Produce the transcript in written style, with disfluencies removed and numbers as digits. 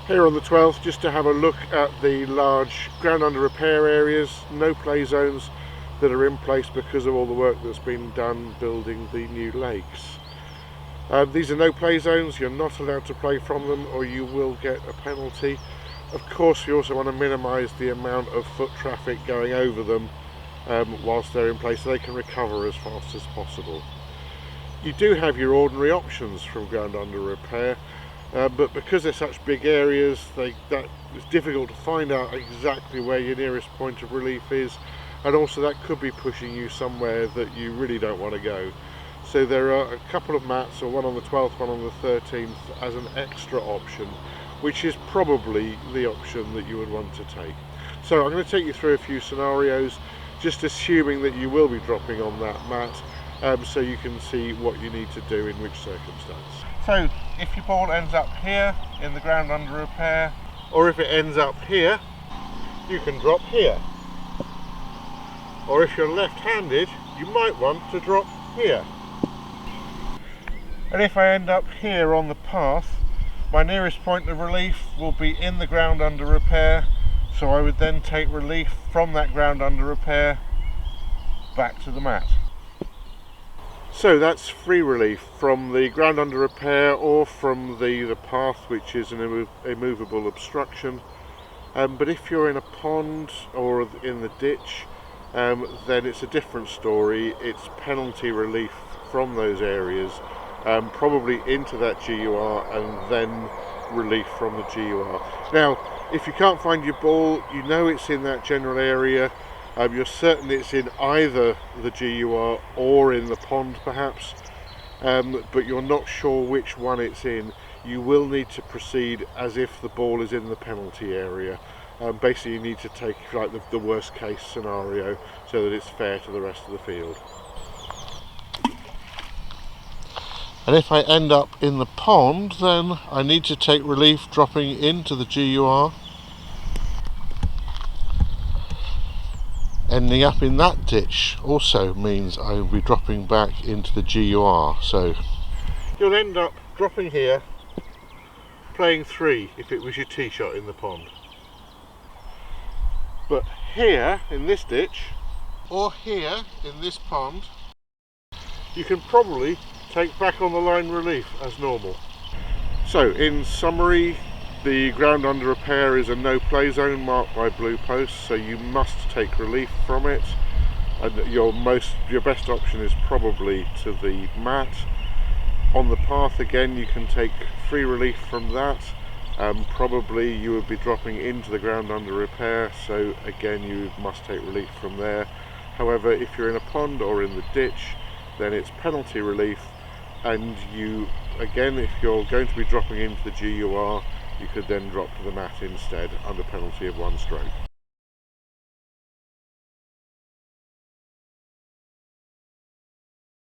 Here on the 12th, just to have a look at the large ground under repair areas, no play zones that are in place because of all the work that's been done building the new lakes. These are no play zones, you're not allowed to play from them or you will get a penalty. Of course you also want to minimise the amount of foot traffic going over them whilst they're in place so they can recover as fast as possible. You do have your ordinary options from ground under repair, but because they're such big areas, it's difficult to find out exactly where your nearest point of relief is, and also that could be pushing you somewhere that you really don't want to go. So there are a couple of mats, or one on the 12th, one on the 13th, as an extra option, which is probably the option that you would want to take. So I'm going to take you through a few scenarios, just assuming that you will be dropping on that mat, so you can see what you need to do in which circumstance. So if your ball ends up here in the ground under repair, or if it ends up here, you can drop here. Or if you're left-handed, you might want to drop here. And if I end up here on the path, my nearest point of relief will be in the ground under repair, so I would then take relief from that ground under repair back to the mat. So that's free relief from the ground under repair or from the path, which is an immovable obstruction. But if you're in a pond or in the ditch, then it's a different story. It's penalty relief from those areas, probably into that GUR and then relief from the GUR. Now, if you can't find your ball, you know it's in that general area, you're certain it's in either the GUR or in the pond perhaps, but you're not sure which one it's in, you will need to proceed as if the ball is in the penalty area. Basically you need to take like the worst case scenario so that it's fair to the rest of the field. And if I end up in the pond, then I need to take relief dropping into the GUR. Ending up in that ditch also means I will be dropping back into the GUR. So you'll end up dropping here, playing 3 if it was your tee shot in the pond. But here in this ditch, or here in this pond, you can probably take back on the line relief as normal. So in summary, the ground under repair is a no play zone marked by blue posts, so you must take relief from it, and your best option is probably to the mat. On the path again you can take free relief from that. Probably you would be dropping into the ground under repair, so again you must take relief from there. However, if you're in a pond or in the ditch, then it's penalty relief, and you, again, if you're going to be dropping into the GUR, you could then drop to the mat instead under penalty of 1 stroke.